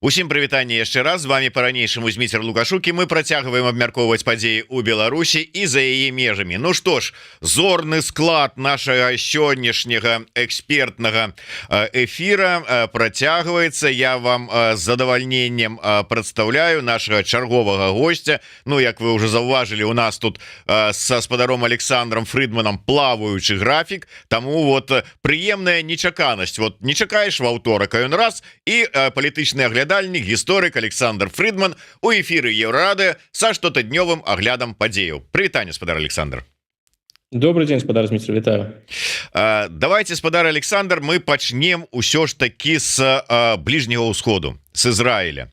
Усім прывітанне яшчэ раз, з вами по-ранейшаму Зміцер Лукашук, і мы працягваем абмяркоўваць падзеі ў Беларусі і за яе межамі. Ну што ж, зорны склад нашага сённяшняга экспертнага эфира працягваецца. Я вам з задавальненнем прадстаўляю нашага чарговага гостя. Ну, як вы уже заўважылі, у нас тут са спадаром Александром Фридманом плаваючы графік, таму вот прыемная нечаканасць. Вот не чакаеш ва ўторак, а ён раз і палітычны агляд гісторык Александр Фридман у эфіры Еўрарады са штотыднёвым аглядам падзеяў. Прывітанне, спадар Александр. Добрый день, спадар Зміцер, вітаю. Давайте, спадар Александр, мы пачнем усё ж таки з бліжняга ўсходу, с Израиля.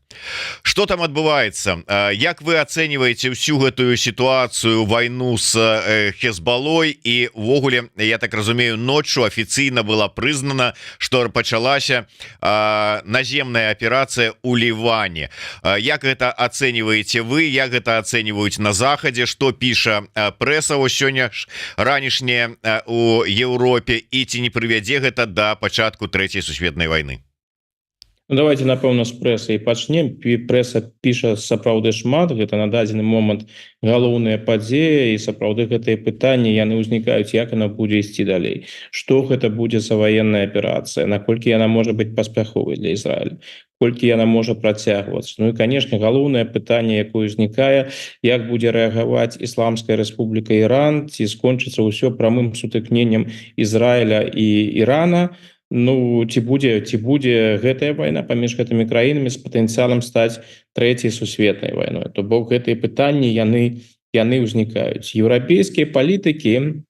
Что там адбываецца? Як вы ацэньваеце ўсю гэтую сітуацыю, вайну с Хезбалой, і ўвогуле, я так разумею, ноччу афіцыйна была прызнана, што пачалася наземная аперацыя ў Ліване. Як гэта ацэньваеце вы, як гэта ацэньваюць на Захадзе, што піша прэса сёння ранішняя у Еўропе, і ці не прывядзе гэта да пачатку Трэцяй сусветнай вайны? Ну, давайте, напэўна, з прэсы і пачнем. Прэса піша сапраўды шмат, гэта на дадзены момант галоўныя падзеі, і сапраўды гэтыя пытанні яны ўзнікаюць, як яна будзе ісці далей. Што гэта будзе за ваенная аперацыя, наколькі яна можа быць паспяховай для Ізраіля, колькі яна можа працягвацца. Ну і, канешне, галоўнае пытанне, якое ўзнікае, як будзе рэагаваць Ісламская Рэспубліка Іран, ці скончыцца ўсё прамым сутыкненнем Ізраіля і Ірана. Ну, ці будзе гэтая вайна паміж гэтымі краінамі з патэнцыялам стаць Трэцяй сусветнай вайной. То бок гэтыя пытанні яны ўзнікаюць. Еўрапейскія палітыкі,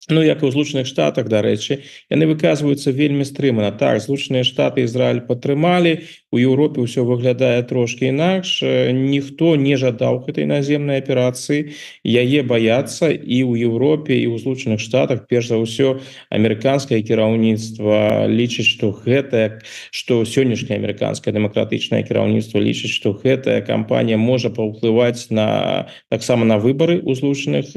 ну, як і ў Злучаных Штатах, дарэчы, яны выказваюцца вельмі стрымана. Так, Злучаныя Штаты Ізраіль падтрымалі, у Еўропе ўсё выглядае трошкі інакш. Ніхто не жадаў гэтай наземнай аперацыі, яе баяцца і ў Еўропе, і ў Злучаных Штатах. Перш за ўсё, амерыканскае кіраўніцтва лічыць, што сённяшняе амерыканскае дэмакратычнае кіраўніцтва лічыць, што гэтая кампанія можа паўплываць таксама на выбары ў Злучаных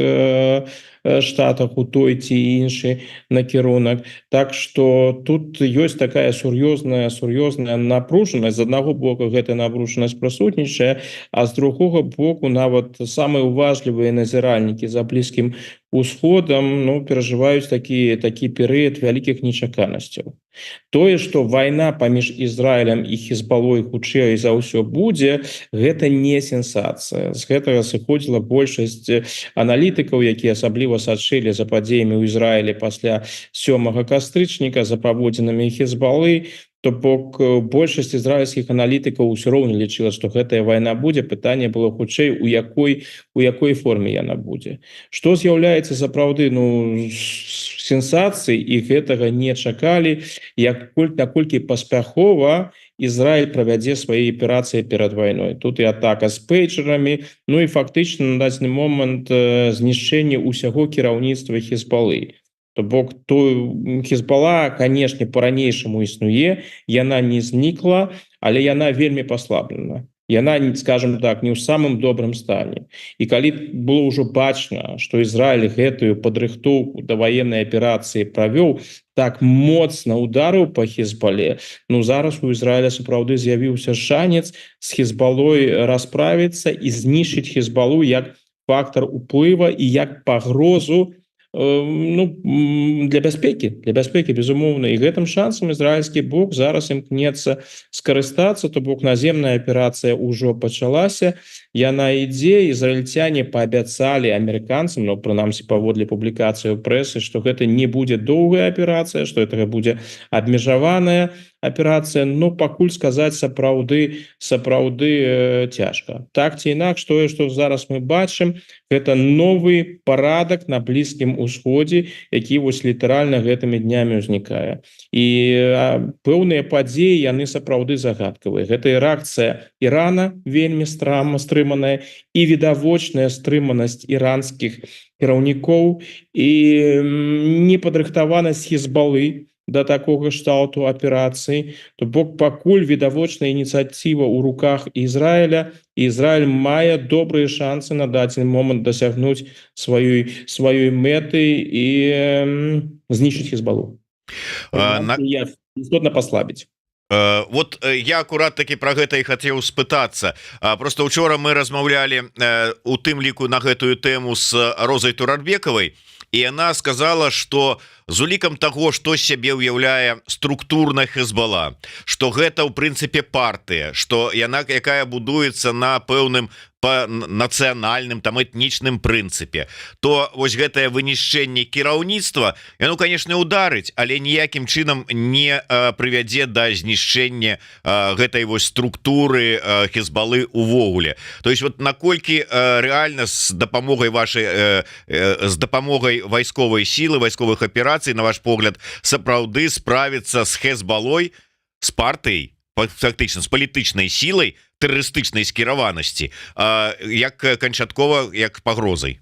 Штатах у той ці іншы накірунак. Так што тут ёсць такая сур'ёзная напружанасць. З аднаго боку гэтая напружанасць прысутнічае, а з другога боку нават самыя уважлівыя назіральнікі за Блізкім Усходам, ну, перажываюць такі перыяд вялікіх нечаканасцяў. Тое, што вайна паміж Ізраілем і Хезбалой хутчэй за ўсё будзе, гэта не сенсацыя. З гэтага сыходзіла большасць аналітыкаў, якія асабліва сачылі за падзеямі ў Ізраілі пасля 7 кастрычніка, за паводзінамі Хезбалы. То бок большасць ізраільскіх аналітыкаў усё роўна лічыла, што гэтая вайна будзе. Пытанне было хутчэй, у якой форме яна будзе. Што з'яўляецца сапраўды сенсацыяй, і гэтага не чакалі, наколькі паспяхова Ізраіль правядзе свае аперацыі перад вайной. Тут і атака з пейджерамі, ну і фактычна на дадзены момант знішчэнне ўсяго кіраўніцтва Хезбалы. То бок Хезбала, канешне, по-ранейшаму існуе, яна не знікла, але яна вельмі паслаблена. Яна, скажем так, не ў самым добрым стане. І калі было ўжо бачна, што Ізраіль гэтую падрыхтоўку да ваеннай аперацыі правёў, так моцна ударыў па Хезбале, ну зараз у Ізраіля сапраўды з'явіўся шанец з Хезбалой расправіцца і знішчыць Хезбалу як фактор уплыва і як пагрозу для бяспекі, безумоўна. І гэтым шансам ізраільскі бок зараз імкнецца скарыстацца. То бок наземная аперацыя ўжо пачалася, яна ідзе. Ізраільцяне паабяцалі амерыканцам, ну, прынамсі паводле публікацыі ў прэсы, што гэта не будзе доўгая аперацыя, што гэта будзе абмежаваная аперацыя. Но пакуль сказаць сапраўды цяжка. Так ці інакш, тое, што зараз мы бачым, гэта новы парадак на Блізкім Усходзе, які вось літаральна гэтымі днямі ўзнікае. І пэўныя падзеі, яны сапраўды загадкавыя. Гэта і рэакцыя Ірана вельмі стрыманая, і відавочная стрыманасць іранскіх кіраўнікоў, і непадрыхтаванасць Хезбалы да такога кшталту аперацыі. То бок пакуль відавочная ініцыятыва ў руках Ізраіля, і Ізраіль мае добрыя шансы на дадзены момант дасягнуць сваёй мэты і знішчыць Хезбалу. Істотна паслабіць. Вот я акурат таки про гэта і хацеў спытацца. Просто учора мы размаўлялі у тым ліку на гэтую тэму с Розай Турарбекавай, і яна сказала, что з улікам таго, што сябе ўяўляе структурна Хезбалла, што гэта ў прынцыпе партыя, што яна якая будуецца на пэўным по нацыянальным там этнічным прынцыпе, то вось гэтае вынішчэнне кіраўніцтва яно конечно ударыць, але ніякім чынам не прывядзе да знішчэння гэтай вось структуры Хезбаллы увогуле. То есть вот наколькі рэальна з дапамогай вашай з дапамогай вайсковай сілы, вайсковых аперацый, на ваш погляд, сапраўды справіцца з Хезбаллой, з партыяй, фактычна з палітычнай сілай тэрарыстычнай скіраванасці, як канчаткова, як пагрозай?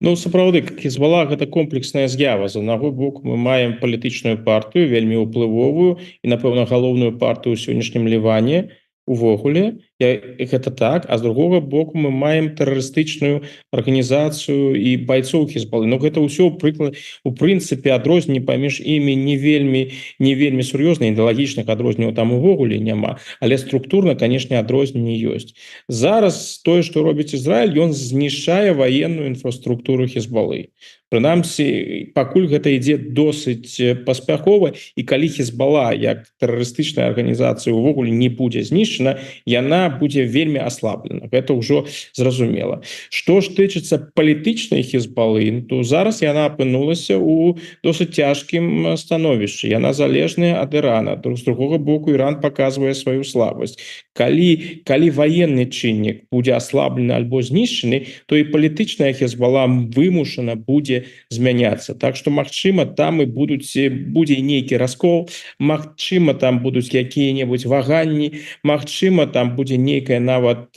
Ну, сапраўды, Хезбалла гэта комплексная з'ява. З аднаго боку мы маем палітычную партыю, вельмі ўплывовую і, напэўна, галоўную партыю ў сённяшнім Ліване увогуле, гэта так, а з другога боку мы маем тэрарыстычную арганізацыю і байцоў Хезбаллы. Но гэта ўсё прыклад у прынцыпе адрозненні паміж імі не вельмі сур'ёзна, ідэалагічных адрозненняў там увогуле няма, але структурна, канешне, адрозненні ёсць. Зараз тое, што робіць Ізраіль, ён знішчае ваенную інфраструктуру Хезбаллы. Прынамсі, пакуль гэта ідзе досыць паспяхова, і калі Хезбалла як тэрарыстычная арганізацыя увогуле не будзе знішчана, яна будзе вельмі аслаблена. Гэта ўжо зразумела. Што ж тычыцца палітычнай Хезбаллы, то зараз яна апынулася ў досыць цяжкім становішчы. Яна залежная ад Ірана. З другога боку, Іран паказвае сваю слабасць. Калі ваенны чыннік будзе аслаблены альбо знішчаны, то і палітычная Хезбалла вымушана будзе змяняцца. Так што, магчыма, там і будзе нейкі раскол, магчыма, там будуць якія-небудзь ваганні, магчыма, там будзе нейкая нават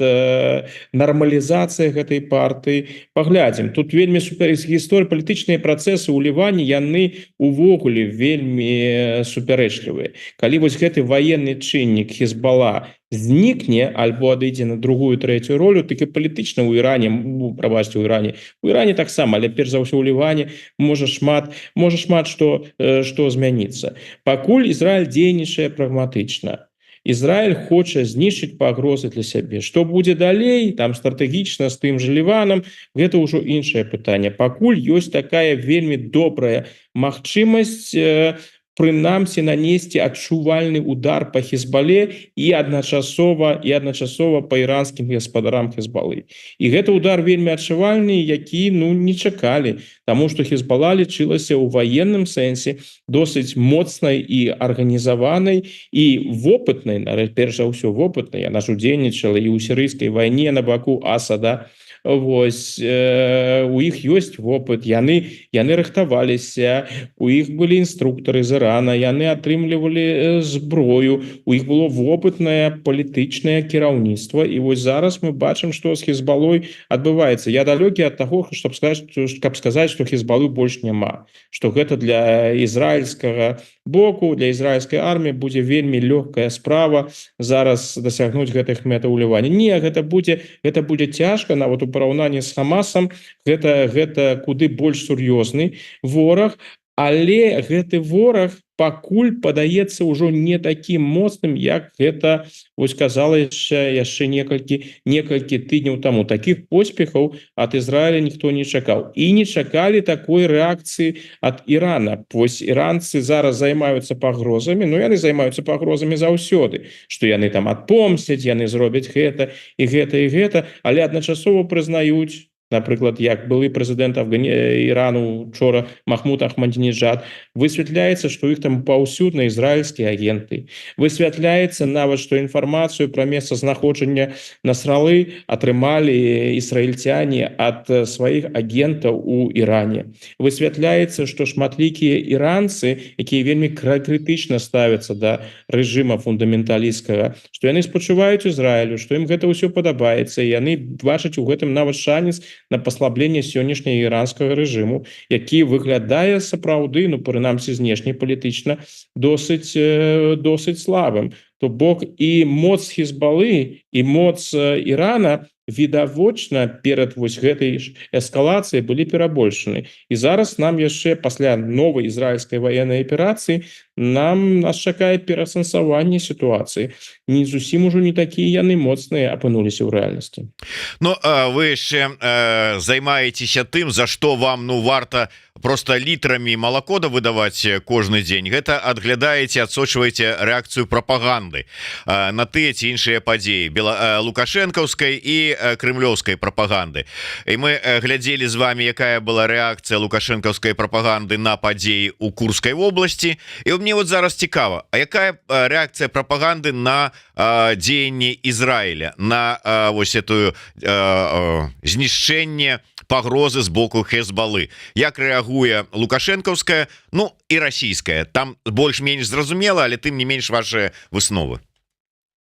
нармалізацыя гэтай партыі. Паглядзім. Тут вельмі гісторыя, палітычныя працэсы ў Ліване, яны увогуле вельмі супярэчлівыя. Калі вось гэты ваенны чыннік Хезбалла знікне альбо адыдзе на другую, трэцюю ролю, так і палітычна ў Іране, прабачце, ў Іране таксама, але перш за ўсё ў Ліване можа шмат што змяніцца. Пакуль Ізраіль дзейнічае прагматычна. Ізраіль хоча знішчыць пагрозы для сябе. Што будзе далей, там стратэгічна з тым жа Ліванам, гэта ўжо іншае пытанне. Пакуль ёсць такая вельмі добрая магчымасць прынамсі нанесці адчувальны удар па Хезбалле і адначасова па іранскім гаспадарам Хезбаллы. І гэта удар вельмі адчувальны, які не чакалі, таму што Хезбалла лічылася ў ваенным сэнсе досыць моцнай і арганізаванай і вопытнай, перш за ўсё вопытнай. Яна ж удзельнічала і ў сірыйскай вайне на баку Асада. Вось, у іх ёсць вопыт, яны рыхтаваліся, у іх былі інструктары з Ірана, яны атрымлівалі зброю, у іх было вопытнае палітычнае кіраўніцтва, і вось зараз мы бачым, што з Хезбаллой адбываецца. Я далёкі ад таго, каб сказаць, што Хезбаллы больш няма, што гэта для ізраільскага боку, для ізраільскай арміі будзе вельмі лёгкая справа зараз дасягнуць гэтых мэтаў у Ліване. Не, гэта будзе цяжка, нават у параўнанні з Хамасам, гэта куды больш сур'ёзны вораг, але гэты вораг пакуль падаецца ўжо не такім моцным, як гэта вось казала яшчэ некалькі тыдняў таму. Такіх поспехаў ад Ізраіля ніхто не чакаў. І не чакалі такой рэакцыі ад Ірана. Вось іранцы зараз займаюцца пагрозамі, яны займаюцца пагрозамі заўсёды, што яны там адпомсцяць, яны зробяць гэта і гэта, але адначасова прызнаюць, напрыклад, як былы прэзідэнт Ірану учора Махмуд Ахмадинеджад, высвятляецца, што іх там паўсюдна ізраільскія агенты. Высвятляецца нават, што інфармацыю пра месцазнаходжанне Насралы атрымалі ізраільцяне ад сваіх агентаў у Іране. Высвятляецца, што шматлікія іранцы, якія вельмі крытычна ставяцца да рэжыма фундаменталісцкага, што яны спачуваюць Ізраілю, што ім гэта ўсё падабаецца, і яны бачаць у гэтым нават шанец на паслабленне сённяшняга іранскага рэжыму, які выглядае сапраўды, прынамсі знешне палітычна, досыць слабым. то бок і моц Хезбаллы і моц Ірана відавочна перад вось гэтай эскалацыяй былі перабольшаны. І зараз нам яшчэ пасля новай ізраільскай ваеннай аперацыі нас чакае пераасэнсаванне сітуацыі. Не зусім ужо не такія яны моцныя апынуліся ў рэальнасці. Ну вы яшчэ займаецеся тым, за што вам варта просто літрамі малакода выдаваць кожны дзень. Гэта адглядаеце, адсочваеце рэакцыю прапаганды на тыя ці іншыя падзеі лукашэнкаўскай і крымлёўскай прапаганды. І мы глядзелі з вами, якая была рэакцыя лукашэнкаўскай прапаганды на падзеі ў Курскай вобласці. І мне вот зараз цікава, а якая рэакцыя прапаганды на дзеянні Ізраіля, на вось эту знішчэнне пагрозы з боку Хезбаллы? Як рэагуе лукашэнкаўская, ну і расійская? Там больш-менш зразумела, але тым не менш ваши высновы.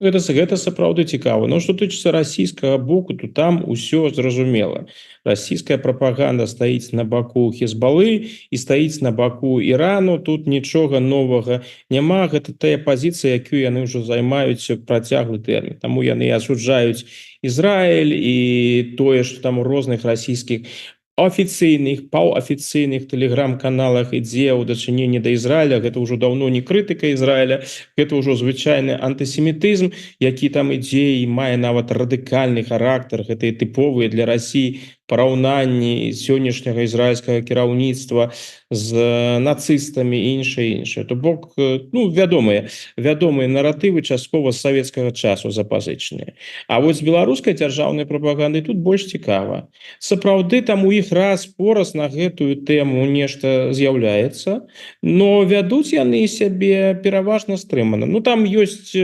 Гэта сапраўды цікава. Но што тычыцца расійскага боку, то там усё зразумела. Расійская прапаганда стаіць на баку Хезбаллы і стаіць на баку Ірану. Тут нічога новага няма. Гэта тая пазіцыя, якую яны ўжо займаюць працяглы тэрмін. Таму яны асуджаюць Ізраіль і тое, што там у розных расійскіх афіцыйных, паўафіцыйных тэлеграм-каналах ідзе ў дачыненні да Ізраіля. Гэта ўжо даўно не крытыка Ізраіля, гэта ўжо звычайны антысемітызм, які там ідзе і мае нават радыкальны характар. Гэта і тыповыя для Расіі параўнанні сённяшняга ізраільскага кіраўніцтва з нацыстамі і іншае. То бок, вядомыя наратывы часткова з савецкага часу запазычаныя. А вось з беларускай дзяржаўнай прапагандай тут больш цікава. Сапраўды там у іх раз-пораз на гэтую тэму нешта з'яўляецца, но вядуць яны сябе пераважна стрымана. Там ёсць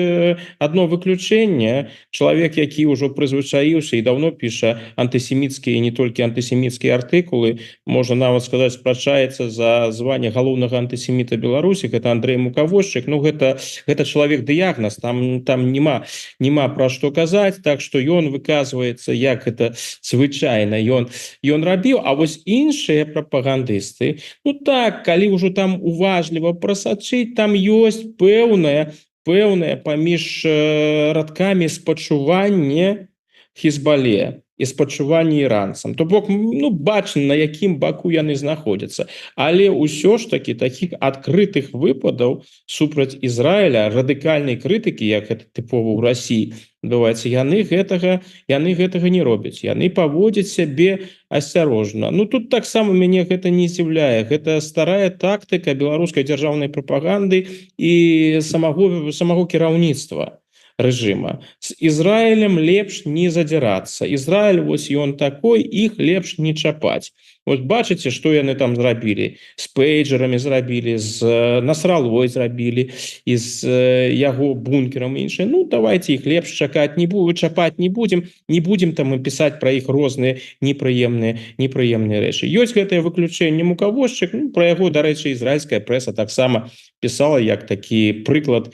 адно выключэнне. Чалавек, які ўжо прызвычаіўся і даўно піша антысеміцкія і не толькі антысеміцкія артыкулы, можна нават сказаць, спрачаецца за званне галоўнага антысеміта Беларусі, гэта Андрэй Мукавозчык. Гэта чалавек-дыягназ, там няма пра што казаць, так што ён выказваецца, як гэта звычайна ён рабіў. А вось іншыя прапагандысты, калі ўжо там уважліва прасачыць, там ёсць пэўнае паміж радкамі спачуванне Хезбалле і спачуванне іранцам. То бок, бачна, на якім баку яны знаходзяцца. Але ўсё ж такі такіх адкрытых выпадаў супраць Ізраіля, радыкальнай крытыкі, як гэта тыпова ў Расіі, адбываецца, яны гэтага не робяць. Яны паводзяць сябе асцярожна. Тут таксама мяне гэта не здзіўляе. Гэта старая тактыка беларускай дзяржаўнай прапаганды і самого кіраўніцтва рэжыма. З Ізраілем лепш не задзірацца. Ізраіль, вось ён такой, іх лепш не чапаць. Вось бачыце, што яны там зрабілі? З пейджерамі зрабілі, з Насралой зрабілі, і з яго бункерам і іншае. Давайте іх лепш чапаць не будзем там пісаць пра іх розныя непрыемныя рэчы. Ёсць гэтае выключэнне Мукавозчык, пра яго, дарэчы, ізраільская прэса таксама пісала як такі прыклад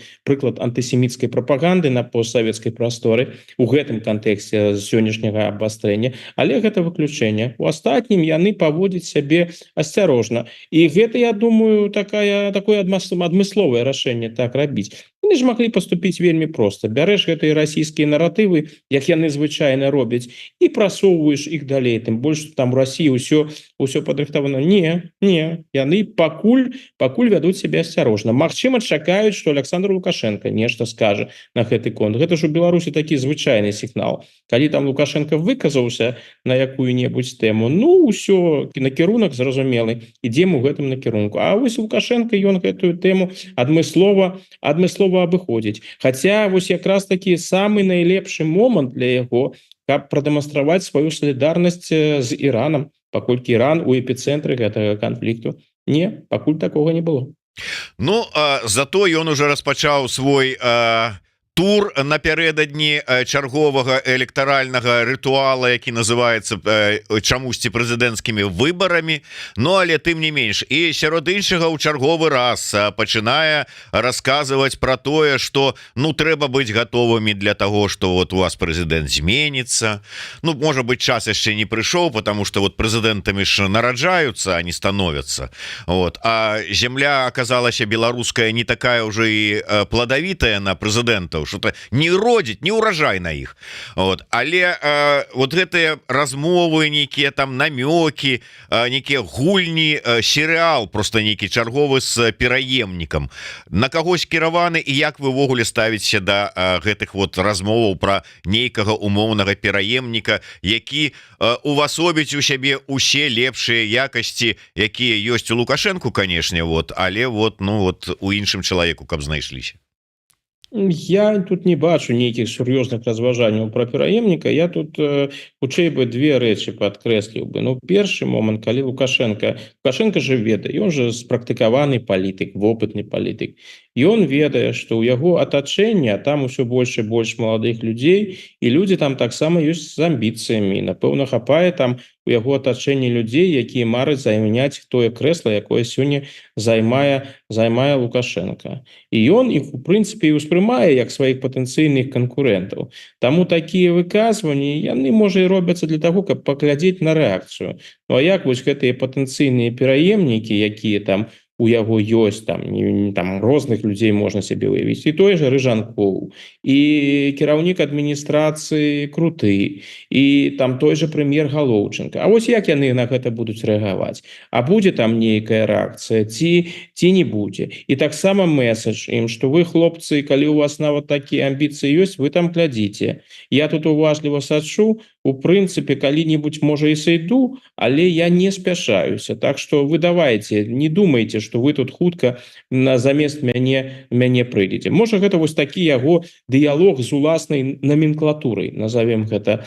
антысеміцкай прапаганды на постсавецкай прасторы у гэтым кантэксце сённяшняга абвастрэння. Але гэта выключэнне. У астатнім яны паводзіць сябе асцярожна. І гэта, я думаю, такое адмысловае рашэнне так рабіць. Яны ж маглі паступіць вельмі проста. Бярэш гэтыя расійскія наратывы, як яны звычайна робяць, і прасоўваеш іх далей. Тым больш, што там у Расіі ўсё падрыхтавана. Не. Яны пакуль вядуць сябе асцярожна. Магчыма, чакаюць, што Александр Лукашенко нешта скажа на гэты конт. Гэта ж у Беларусі такі звычайны сігнал. Калі там Лукашенко выказаўся на якую-небудзь тэму, ўсё, накірунак зразумелы, ідзем у гэтым накірунку. А вось Лукашенко, ён гэтую тэму адмыслова абыходзіць. Хаця вось якраз такі самы найлепшы момант для яго, каб прадэманстраваць сваю салідарнасць з Іранам, паколькі Іран у эпіцэнтры гэтага канфлікту. Не, пакуль такога не было. Зато ён уже распачаў свой тур напярэдадні чарговага электаральнага рытуала, які называется чамусьці прэзідэнцкімі выбарамі. Ну але тым не менш, і сярод іншага ў чарговы раз пачынае расказваць про тое, что ну трэба быць готовымі для того, что вот у вас прэзідэнт зменится. Ну можа быть, час яшчэ не прыйшоў, потому что вот прэзідэнтамі ж нараджаюцца, а не становятся. Вот. А земля оказалася беларуская не такая уже і плодовитая на прэзідэнтаў, что-то не родзіць, не урожай на іх. Вот. Але вот гэтыя размовы, нейкія там намёкі, нейкія гульні, серыал просто нейкі чарговы з пераемнікам. На кагось кіраваны, і як вы ўвогуле ставіце да гэтых вот размоваў пра нейкага умоўнага пераемніка, які увасобіць у сябе усе лепшыя якасці, якія ёсць у Лукашенку, канешне, вот, але вот, ну вот у іншым чалавеку каб знайшліся. Я тут не бачу нейкіх сур'ёзных разважанняў пра пераемніка. Я тут хутчэй бы две рэчы падкрэсліў бы. Ну першы момант, калі Лукашенко же ведае, ён же спрактыкаваны палітык, вопытны палітык. Ён ведае, што ў яго атачэнні, а там усё больш і больш маладых людзей, і людзі там таксама ёсць з амбіцыямі. Напэўна, хапае там у яго атачэнні людзей, якія мараць займяць тое крэсла, якое сёння займае Лукашенко. І ён іх у прынцыпе і ўспрымае як сваіх патэнцыйных канкурэнтаў. Таму такія выказванні яны можа і робяцца для таго, каб паглядзець на рэакцыю. Ну а як вось гэтыя патэнцыйныя пераемнікі, якія там у яго ёсць там розных людзей можна сябе выявіць, і той же Рыжанкоў, і кіраўнік адміністрацыі Круты, і там той же прэм'ер Галоўченко. А вось як яны на гэта будуць рэагаваць? А будзе там нейкая рэакцыя ці не будзе? І таксама месседж ім, што вы, хлопцы, калі у вас нават такія амбіцыі ёсць, вы там глядзіце. Я тут уважліва сачу, у прынцыпе калі-нибудь можа і сойду, але я не спяшаюся. Так что вы давайте, не думайте, что вы тут хутка замест мяне прыйдзеце. Можа гэта вось такі яго дыялог з уласнай номенклатурай, назовем гэта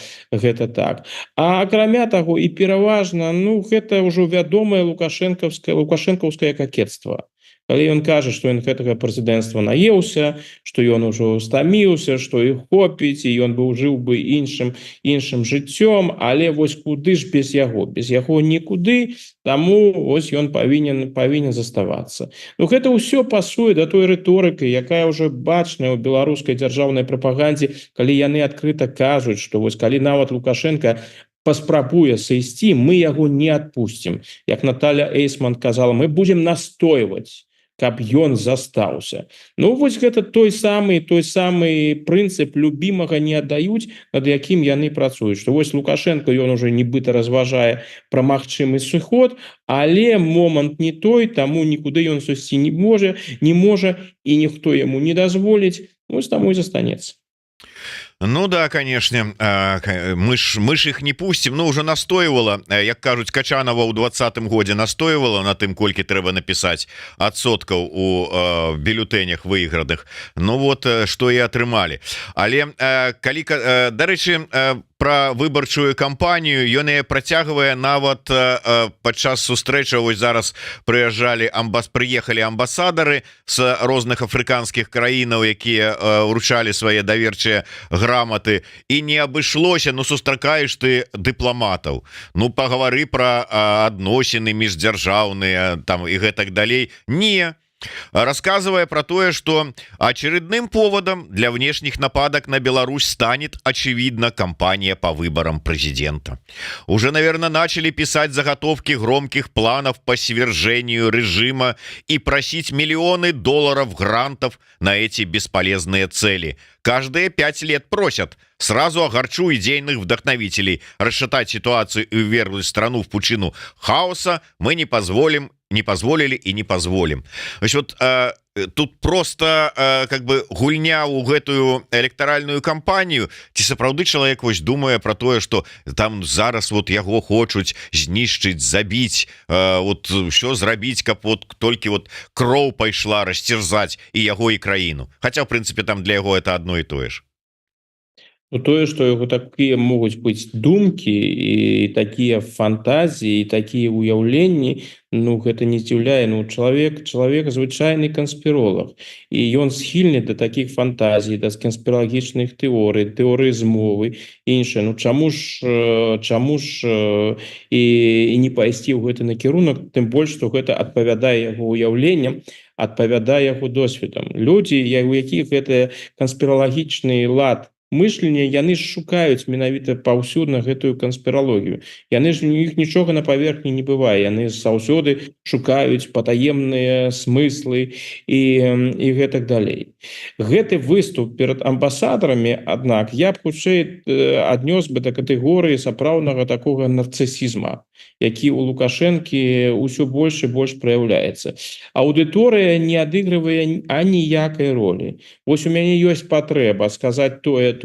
так. А акрамя таго і пераважна, ну гэта ўжо вядомае лукашэнкаўскае кокетство. Калі ён кажа, што ён гэтага прэзідэнцтва наеўся, што ён ужо стаміўся, што іх хопіць, і ён бы жыў бы іншым жыццём, але вось куды ж без яго нікуды, таму вось ён павінен заставацца. Ну гэта ўсё пасуе да той рыторыкі, якая ўжо бачная ў беларускай дзяржаўнай прапагандзе, калі яны адкрыта кажуць, што вось калі нават Лукашенко паспрабуе сысці, мы яго не адпусцім. Як Наталья Эйсман казала, мы будем настойваць, каб ён застаўся. Ну вось гэта той самы прынцып любімага не аддаюць, над якім яны працуюць. Што вось Лукашенко, ён уже нібыта разважае пра магчымы сыход, але момант не той, таму нікуды ён сысці не можа, і ніхто яму не дазволіць, вось таму і застанецца. Ну да, конечно, мы ж их не пустим. Ну уже настойвала, як кажуць, Качанова ў 20-м годзе настойвала на тым, колькі трэба напісаць адсоткаў у бюлетэнях выйграных. Ну вот што і атрымалі. Але калі, дарэчы, про выбарчую кампанію ён і працягвае нават падчас сустрэчаў. Вось зараз прыехалі амбасадары з розных афрыканскіх краінаў, якія ўручалі свае даверчыя граматы, і не абышлося. Ну сустракаеш ты дыпламатаў, ну пагавары пра адносіны міждзяржаўныя там і гэтак далей. Не, рассказывая про то, что очередным поводом для внешних нападок на Беларусь станет, очевидно, кампания по выборам президента. Уже, наверное, начали писать заготовки громких планов по свержению режима и просить миллионы долларов грантов на эти бесполезные цели. Каждые 5 лет просят. Сразу огорчу идейных вдохновителей. Расшатать ситуацию и ввергнуть страну в пучину хаоса мы не позволили и не позволим. Вот тут просто как бы гульня у гэтую электаральную кампанію. Ці сапраўды чалавек вось думае про тое, что там зараз вот яго хочуць знішчыць, забіць, вот що зрабіць, каб вот толькі вот кроў пайшла расцерзаць і яго і краіну. Хотя в принципе там для яго это одно и тое ж. Ну, тое, што яго такія могуць быць думкі і такія фантазіі, такія ўяўленні, ну гэта не здзіўляе. Ну чалавек звычайны канспіролог, і ён схільны да такіх фантазій, да канспіралагічных тэорый змовы іншае. Ну чаму ж і не пайсці ў гэты накірунак, тым больш што гэта адпавядае яго ўяўленням, адпавядае яго досведам. Людзі, у якіх гэты канспіралагічны лад мышлення, яны ж шукаюць менавіта паўсюдна гэтую канспіралогію. Яны ж у іх нічога на паверхні не бывае, яны заўсёды шукаюць патаемныя смыслы і гэтак далей. Гэты выступ перад амбасадарамі, аднак я б хутчэй аднёс бы да катэгорыі сапраўднага такога нарцысізма, які у Лукашэнкі ўсё больш і больш праяўляецца. Аўдыторыя не адыгрывае аніякай ролі. Вось у мяне ёсць патрэба сказаць тое,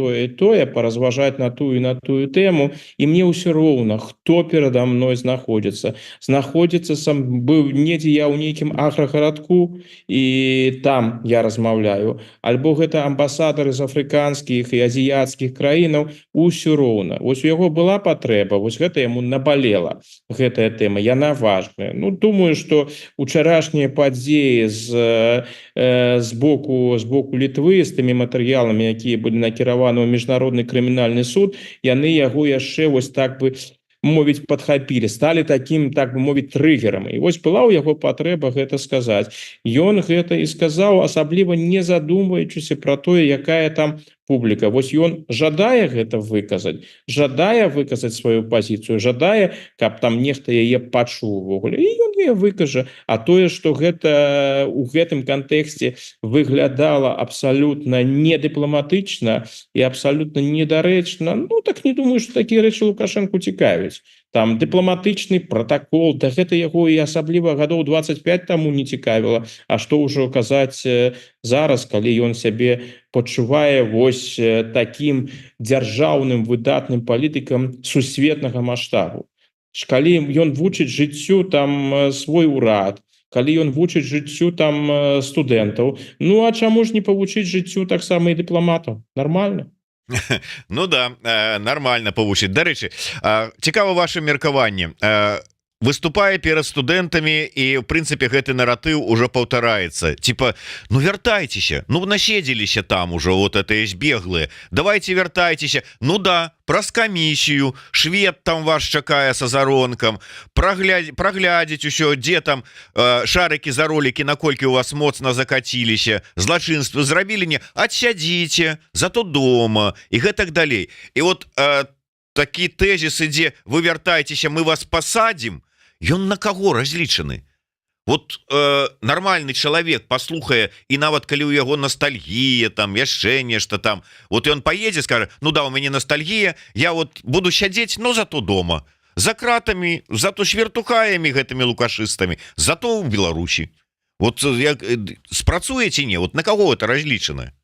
паразважаць на тую і на тую тэму, і мне ўсё роўна, хто перада мной знаходзіцца. Знаходзіцца сам быў недзе я ў нейкім аграгарадку, і там я размаўляю, альбо гэта амбасадары з афрыканскіх і азіяцкіх краінаў, усё роўна. Вось у яго была патрэба, вось гэта яму набалела, гэтая тэма, яна важная. Ну, думаю, што учарашнія падзеі з боку Літвы з тымі матэрыяламі, якія былі накіраваны ў міжнародны крымінальны суд, яны яго яшчэ вось так бы мовіць падхапілі, сталі такім, так бы мовіць, трыгерам. І вось была ў яго патрэба гэта сказаць. Ён гэта і сказаў, асабліва не задумваючыся пра тое, якая там публіка. Вось ён жадае гэта выказаць, жадае выказаць сваю пазіцыю, жадае, каб там нехта яе пачуў увогуле. І ён яе выкажа. А тое, што гэта у гэтым кантэксце выглядала абсалютна недыпламатычна і абсалютна недарэчна, ну так не думаю, што такія рэчы Лукашэнку цікавяць. Там дыпламатычны пратакол, да гэта яго і асабліва гадоў 25 таму не цікавіла. А што ўжо казаць зараз, калі ён сябе пачувае вось такім дзяржаўным выдатным палітыкам сусветнага маштабу. Калі ён вучыць жыццю там свой урад, калі ён вучыць жыццю там студэнтаў, ну а чаму ж не павучыць жыццю таксама і дыпламатаў? Нормально. Ну да, нормально павучыць. Дарэчы, цікава ваше меркаванне. Выступае перад студэнтамі, і в прынцыпе гэты наратыў ужо паўтараецца, типа, ну вяртайцеся, ну наседзеліся там ужо вот это збеглые, давайте вяртайцеся. Ну да, праз камісію швед там вас чакае са заронкам, праглядзець усё, дзе там шарыкі за ролікі, наколькі у вас моцна закаціліся, злачынствы зрабілі, не адсядзіце зато дома і гэтак далей. І вот такі тэзіс ідзе, вы вяртайцеся, мы вас пасадзім. Ён на каго разлічаны? Вот нармальны чалавек паслухае, і нават калі ў яго ностальгія, там яшчэ нешта там, вот ён паедзе, скажа, ну да, у мяне ностальгія, я вот буду сядзець, но зато дома, за кратамі, зато швертухаямі гэтымі лукашыстамі, зато ў Беларусі. Вот як спрацуе ці не, вот на каго это разлічана?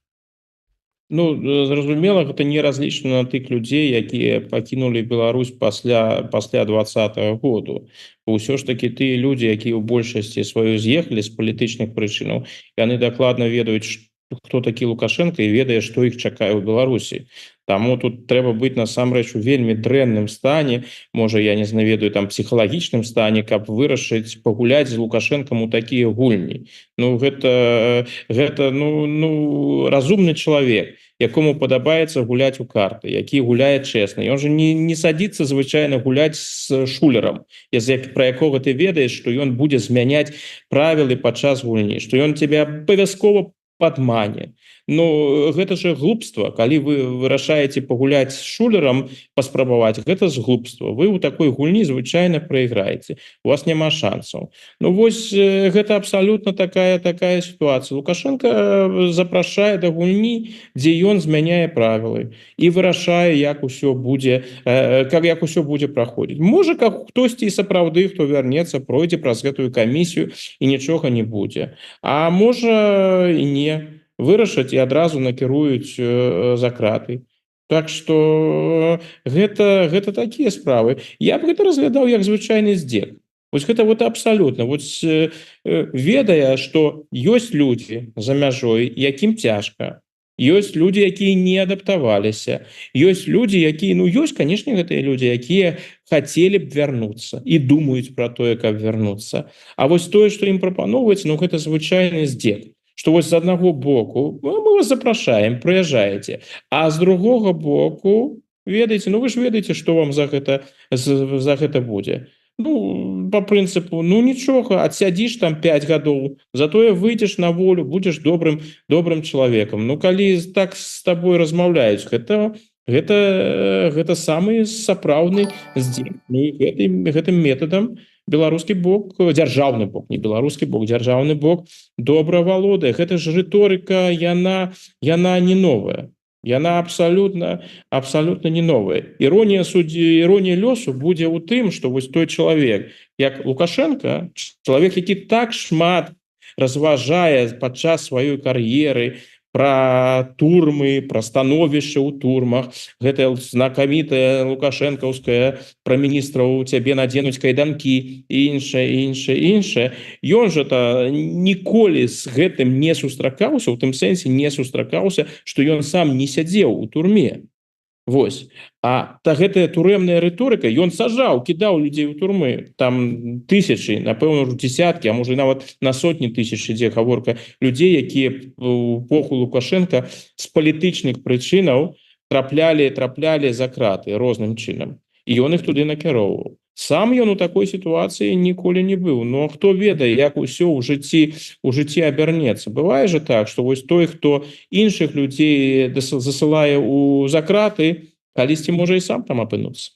Ну, зразумела, гэта не разлічана на тых людзей, якія пакінулі Беларусь пасля 20-го году. Усё ж таки тыя людзі, якія ў большасці сваёй з'ехалі з палітычных прычынаў, яны дакладна ведаюць, хто такі Лукашенко, і ведае, што іх чакае ў Беларусі. Таму тут трэба быць насамрэч у вельмі дрэнным стане, можа, я не знаведаю, там псіхалагічным стане, каб вырашыць пагуляць з Лукашэнкам у такія гульні. Ну гэта разумны чалавек, якому падабаецца гуляць у карты, які гуляе чэсна. Ён же не садзіцца звычайна гуляць з шулерам, пра якога ты ведаеш, што ён будзе змяняць правілы падчас гульні, што ён тебе абавязкова падмане. Ну, гэта же глупства. Калі вы вырашаеце пагуляць з шулерам, паспрабаваць, гэта з глупства. Вы ў такой гульні звычайна прайграеце. У вас няма шансаў. Ну, вось гэта абсалютна такая сітуацыя. Лукашенко запрашае да гульні, дзе ён змяняе правілы і вырашае, як усё будзе праходзіць. Можа, хтосьці і сапраўды, хто вярнецца, пройдзе праз гэтую камісію і нічога не будзе. А можа і не. Вырашаць і адразу накіруюць за краты. Так што гэта такія справы. Я б гэта разглядаў як звычайны здзек. Вось гэта вот абсалютна. Ведае, што ёсць людзі за мяжой, якім цяжка. ёсць люди, якія не адаптаваліся, ёсць люди, якія, ну ёсць, конечно, гэтыя люди, якія хотели б вярнуцца і думаюць про тое, каб вярнуцца. А вось тое, что ім прапаноўваецца, ну гэта звычайны здзек, что вось з аднаго боку мы вас запрашаем, прыязджаеце, а з другога боку ведаеце, ну вы ж ведаеце, что вам за гэта будзе. Ну, по прынцыпу, ну нічога, адсядзіш там 5 гадоў, затое выйдзеш на волю, будзеш добрым чалавекам. Ну калі так з табой размаўляюць, гэта самы сапраўдны здзек. Ну, і гэтым метадам беларускі бок, дзяржаўны бок, не беларускі бок, дзяржаўны бок добра валодае. Гэта ж рыторыка, яна не новая. Яна абсолютно не новая. Іронія лёсу будзе ў тым, што вось той чалавек, як Лукашенко, чалавек, які так шмат разважае падчас сваёй кар'еры про турмы, про становішча ў турмах, гэта знакамітая лукашэнкаўская про міністраў цябе надзенуць кайданкі і іншае. Ён жа ніколі з гэтым не сустракаўся, у тым сэнсе не сустракаўся, што ён сам не сядзеў у турме. Вось. А гэтая турэмная рыторыка, ён сажаў, кідаў людзей у турмы, там тысячы, напэўна, десяткі, а можа нават на сотні тысяч ідзе гаворка людзей, якія у эпоху Лукашенка з палітычных прычынаў траплялі за краты розным чынам. І ён іх туды накіроўваў. Сам ён у такой сітуацыі ніколі не быў. Но хто ведае, як усё ў жыцці абярнецца. Бывае же так, што вось той, хто іншых людзей засылае за краты, калісьці можа і сам там апынуцца.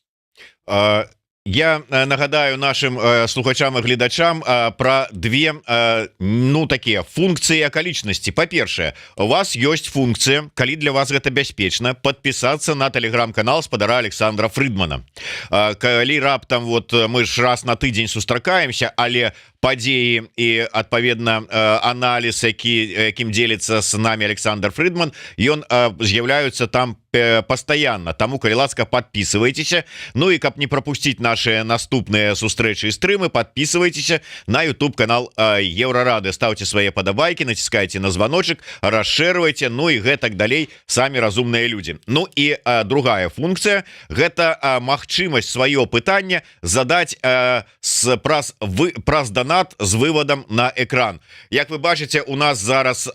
Я нагадаю нашим слухачам і гледачам про две ну такія функцыі акалічнасці. Па-першае, у вас ёсць функцыя, калі для вас гэта бяспечна, подпісацца на тэлеграм-канал спадара Александра Фрыдмана. Калі раптам вот мы ж раз на тыдзень сустракаемся, але падзеі і адпаведна аналіз, якім дзеліцца з нами Александр Фрыдман, ён з'яўляюцца там постоянно. Таму, калі ласка, подписывайтеся. Ну и каб не пропустить наши наступные сустрэчы и стримы, подписывайтеся на YouTube канал Еврорады. Ставьте свои подобайки, натискайте на звоночек, расширывайте, ну и гэтак далей, сами разумные люди. Ну и другая функция, гэта магчымасць сваё пытанне задать праз донат з выводом на экран. Як вы бачыце, у нас зараз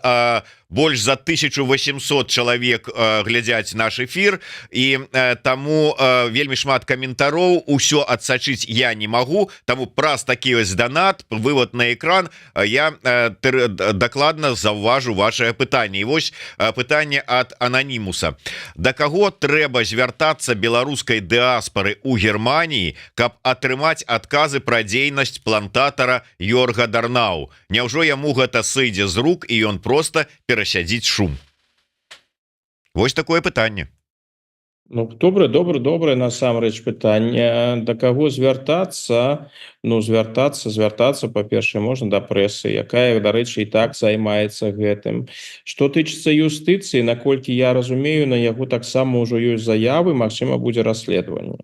больш за 1800 чалавек глядзяць наш эфир, і таму вельмі шмат каментароў, усё адсачыць я не магу, таму праз такі вось донат, вывод на экран, я дакладна заўважу ваше пытанне. І вось пытанне ад ананімуса: да каго трэба звяртацца беларускай дыаспары ў Германіі, каб атрымаць адказы пра дзейнасць плантатара Йорга Дарнау? Няўжо яму гэта сыдзе з рук і ён проста перасядзіць шум? Вось такое пытанне. Ну, добрае насамрэч пытанне. Да каго звяртацца? Ну, звяртацца, па-першае, можна да прэсы, якая, дарэчы, і так займаецца гэтым. Што тычыцца юстыцыі, наколькі я разумею, на яго таксама ўжо ёсць заявы, магчыма, будзе расследаванне.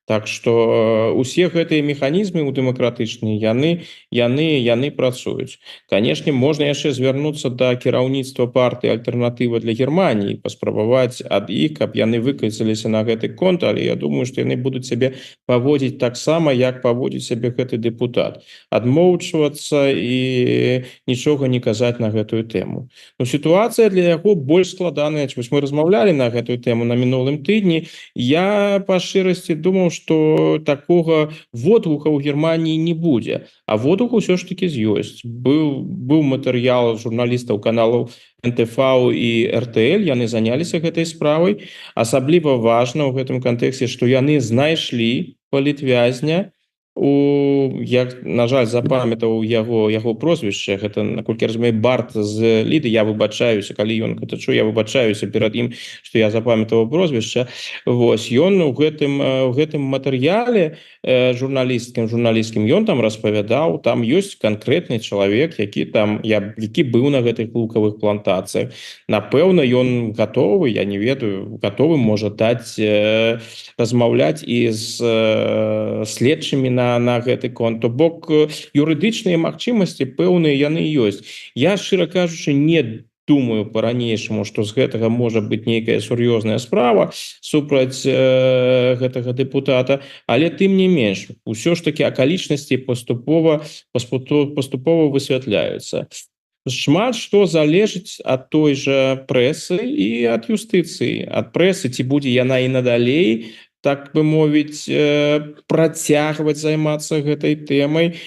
Так што усе гэтыя механізмы ў дэмакратычныя, яны працуюць. Канешне, можна яшчэ звярнуцца да кіраўніцтва партыі Альтэрнатыва для Германіі, паспрабаваць ад іх, каб яны выказаліся на гэты конт, але я думаю, што яны будуць сябе паводзіць таксама, як паводзіць сябе гэты дэпутат. Адмоўчвацца і нічога не казаць на гэтую тэму. Ну, сітуацыя для яго больш складаная. Вось мы размаўлялі на гэтую тэму на мінулым тыдні. Я па шчырасці думаў, што такога водгука ў Германіі не будзе. А водгук усё ж такі ёсць. Быў матэрыял журналістаў каналаў НТВ і РТЛ, яны заняліся гэтай справай. Асабліва важна ў гэтым кантэксце, што яны знайшлі палітвязня, як, на жаль, запамятаў яго прозвішча, гэта, наколькі я разумею, Барт з Ліды. Я выбачаюся, калі ён гэта чуе, я выбачаюся перад ім, што я запамятаў прозвішча. Вось, ён у гэтым матэрыяле журналісцкім ён там распавядаў, там ёсць канкрэтны чалавек, які быў на гэтых лукавых плантацыях. Напэўна, ён гатовы, я не ведаю, гатовы можа даць размаўляць і з следчымі на гэты конт. То бок юрыдычныя магчымасці пэўныя яны ёсць. Я, шчыра кажучы, не думаю по-ранейшаму, што з гэтага можа быць нейкая сур'ёзная справа супраць гэтага дэпутата, але тым не менш усё ж таки акалічнасці паступова высвятляюцца. Шмат што залежыць ад той жа прэсы і ад юстыцыі. Ад прэсы, ці будзе яна і надалей, так бы мовіць, працягваць займацца гэтай тэмай,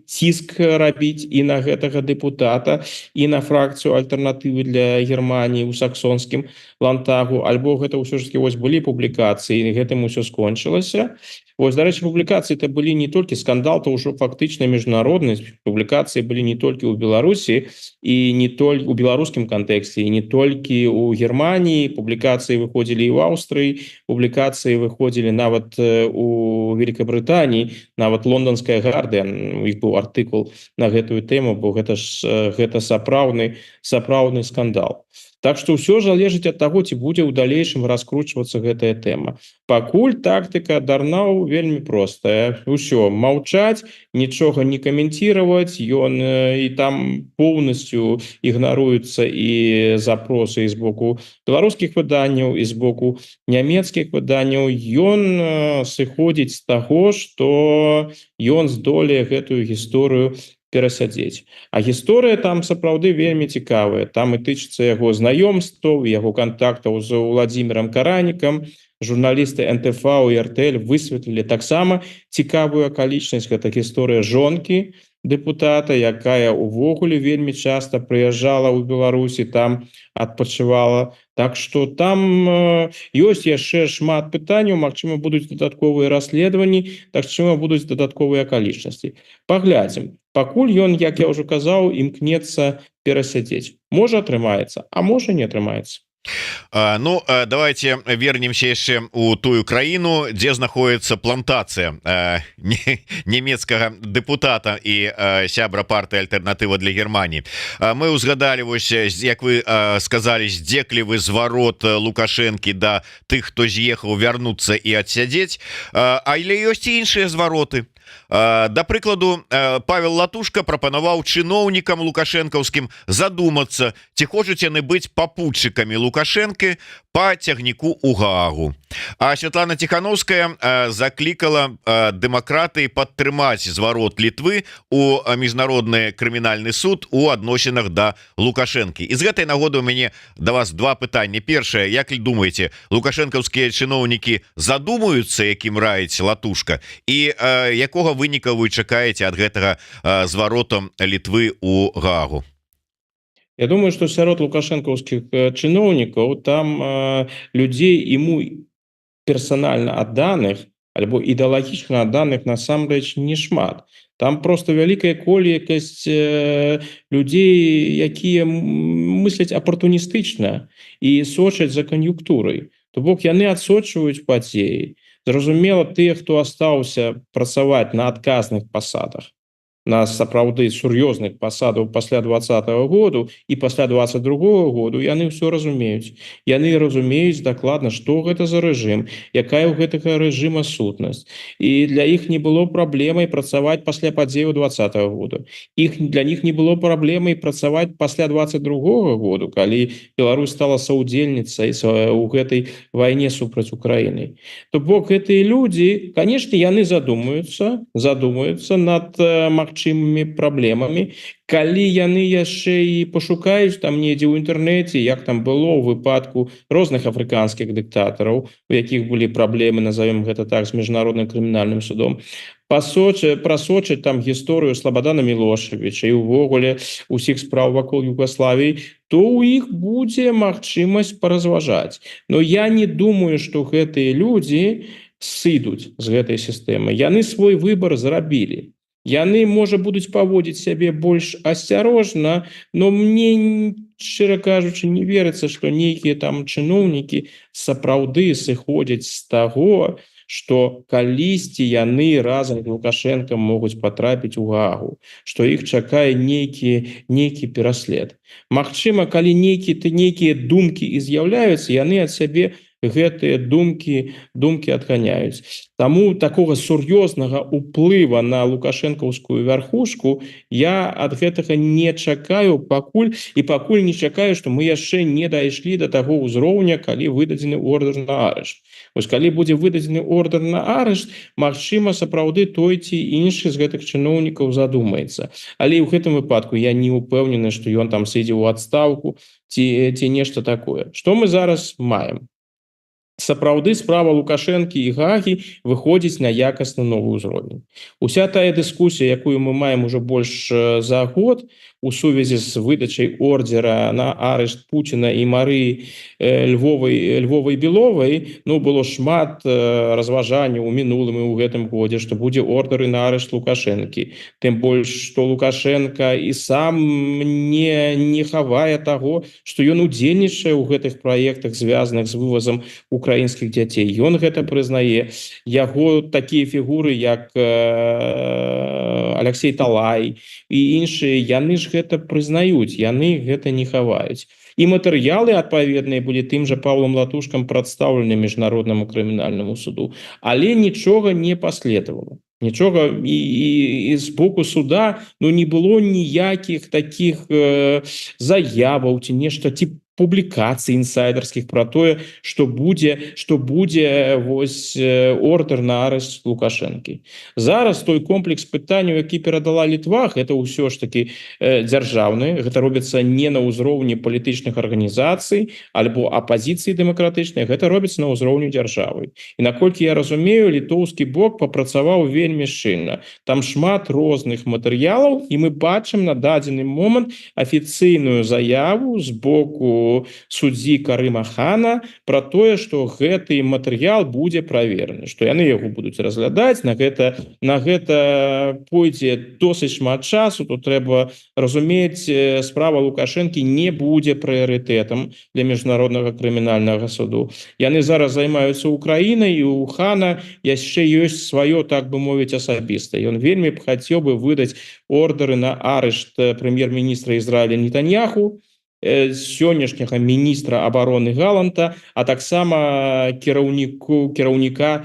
ціск рабіць і на гэтага дэпутата, і на фракцыю альтэрнатывы для Германіі ў саксонскім лантагу, альбо гэта ўсё ж таки вось былі публікацыі, і гэтым усё скончылася. Вось, дарэчы, публікацыі это былі не толькі скандал, то ўжо фактычна міжнародны, публікацыі былі не толькі ў Беларусі і не толькі у беларускім кантэксце, і не толькі ў Германіі, публікацыі выходзілі і ў Аўстрыі, публікацыі выходзілі нават у Великабрытаніі, нават лонданская Guardian, у іх быў артыкул на гэтую тэму, бо гэта сапраўдны скандал. Так што ўсё залежыць ад таго, ці будзе ў далейшым раскручвацца гэтая тэма. Пакуль тактыка Дарнау вельмі простая. Усё, маўчаць, нічога не каментировать, ён і там поўнасцю ігнаруюцца і запросы з боку беларускіх выданняў, і з боку нямецкіх выданняў. Ён сыходзіць з таго, што ён здолее гэтую гісторыю перасядзець. А гісторыя там сапраўды вельмі цікавая. Там і тычыцца яго знаёмстваў, яго кантактаў з Владзімірам Каранікам. Журналісты НТФ і РТЛ высветлілі таксама цікавую акалічнасць. Гэта гісторыя жонкі дэпутата, якая увогуле вельмі часта прыязджала ў Беларусі, там адпачывала. Так што там ёсць яшчэ шмат пытанняў, магчыма, будуць дадатковыя расследаванні, магчыма, будуць дадатковыя акалічнасці. Паглядзім. Пакуль ён, як я ўжо казаў, імкнецца перасядзець. Можа атрымаецца, а можа не атрымаецца. Ну, давайте вернемся яшчэ у тую краіну, дзе знаходіцца плантацыя нямецкага дэпутата і сябра партыі альтэрнатыва для Германіі. Мы ўзгадалі, вось, як вы сказалі, здзеклівы зварот Лукашэнкі да тых, хто з'ехаў, вярнуцца і адсядзець, але ёсць і іншыя звароты. Да прыкладу, Павел Латушка прапанаваў чыноўнікам лукашэнкаўскім задумацца, ці хочуць яны быць папутчыкамі Лукашэнкі па цягніку ў Гаагу. А Святлана Тихановская заклікала дэмакратыі падтрымаць зварот Літвы у міжнародны крымінальны суд у адносінах да Лукашэнкі. І з гэтай нагоды у мяне да вас два пытанні. Першае, як думаеце, лукашэнкаўскія чыноўнікі задумаюцца, якім раіць Латушка, і якога выніка вы чакаеце ад гэтага зваротам Літвы ў Гаагу? Я думаю, што сярод лукашэнкаўскіх чыноўнікаў там людзей ему персанальна адданых альбо ідэалагічна адданых насамрэч не шмат. Там просто вялікая колькасць людзей, якія мысляць апартуністычна і сочаць за кан'юнктурай. То бок яны адсочваюць падзеі. Зразумела, тыя, хто астаўся працаваць на адказных пасадах, на сапраўды сур'ёзных пасадаў пасля 2020 году і пасля 2022 году, яны ўсё разумеюць. Яны разумеюць дакладна, што гэта за рэжым, якая ў гэтага рэжыма сутнасць. І для іх не было праблемай працаваць пасля падзеяў 2020 года. Для них не было праблемай працаваць пасля 2022 году, калі Беларусь стала саўдзельніцай у гэтай вайне супраць Украіны. То бок гэтыя людзі, канешне, яны задумаюцца над магчымымі праблемамі, калі яны яшчэ і пашукаюць там недзе ў інтэрнэце, як там было ў выпадку розных афрыканскіх дыктатараў, у якіх былі праблемы, назовем гэта так, з міжнародным крымінальным судом, прасочаць там гісторыю Слабадана Мілошавіча і ўвогуле усіх спраў вакол Югославіі, то ў іх будзе магчымасць паразважаць. Но я не думаю, што гэтыя людзі сыдуць з гэтай сістэмы. Яны свой выбар зрабілі. Яны, можа, будуць паводзіць сябе больш асцярожна, но мне, шчыра кажучы, не верыцца, што нейкія там чыноўнікі сапраўды сыходзяць з таго, што калісьці яны разам з Лукашэнкам могуць патрапіць у Гаагу, што іх чакае нейкі пераслед. Магчыма, калі нейкія думкі і з'яўляюцца, яны ад сябе гэтыя думкі адганяюць. Таму такога сур'ёзнага ўплыва на лукашэнкаўскую вярхушку я ад гэтага не чакаю пакуль не чакаю, што мы яшчэ не дайшлі до таго ўзроўня, калі выдадзены ордер на арышт. Вось калі будзе выдадзены ордер на арышт, магчыма, сапраўды той ці іншы з гэтых чыноўнікаў задумаецца. Але ў гэтым выпадку я не ўпэўнены, што ён там сыдзе ў адстаўку ці нешта такое. Што мы зараз маем? Сапраўды справа Лукашэнкі і Гагі выходзіць на якасна новы ўзровень. Уся тая дыскусія, якую мы маем ужо больш за год у сувязі з выдачай ордера на арышт Пуціна і Марыі Львовай Беловай, было шмат разважанняў у мінулым і ў гэтым годзе, што будзе ордер на арышт Лукашэнкі. Тым больш, што Лукашенко і сам не хавае таго, што ён удзельнічае ў гэтых праектах, звязаных з вывазам украінскіх дзяцей. Ён гэта прызнае. Яго такія фігуры, як Алексей Талай і іншыя, яны ж гэта прызнаюць, яны гэта не хаваюць. І матэрыялы адпаведныя былі тым жа Павлам Латушкам прадстаўлены міжнароднаму крымінальнаму суду, але нічога не паследавала. Нічога і з боку суда не было ніякіх такіх заяваў ці нешта, ці публікацый інсайдерскіх про тое, што будзе вось ордер на арышт Лукашэнкі. Зараз той комплекс пытанняў, які перадала Літва, гэта ўсё ж таки дзяржаўны, гэта робіцца не на ўзроўні палітычных арганізацый альбо апазіцыі дэмакратычнай, гэта робіцца на ўзроўні дзяржавы. І наколькі я разумею, літоўскі бок папрацаваў вельмі шчыльна. Там шмат розных матэрыялаў, і мы бачым на дадзены момант афіцыйную заяву з боку суддзі Карыма Хана про тое, што гэты матэрыял будзе правераны, што яны яго будуць разглядаць. На гэта пойдзе досыць шмат часу. Тут трэба разумець, справа Лукашэнкі не будзе прыярытэтам для міжнароднага крымінальнага суду. Яны зараз займаюцца Украінай, і у Хана яшчэ ёсць сваё, так бы мовіць, асабіста. Ён вельмі б хацеў бы выдаць ордеры на арышт прэм'ер-міністра Ізраіля Нетаньяху, сённяшняга міністра абароны Галанта, а таксама кіраўніка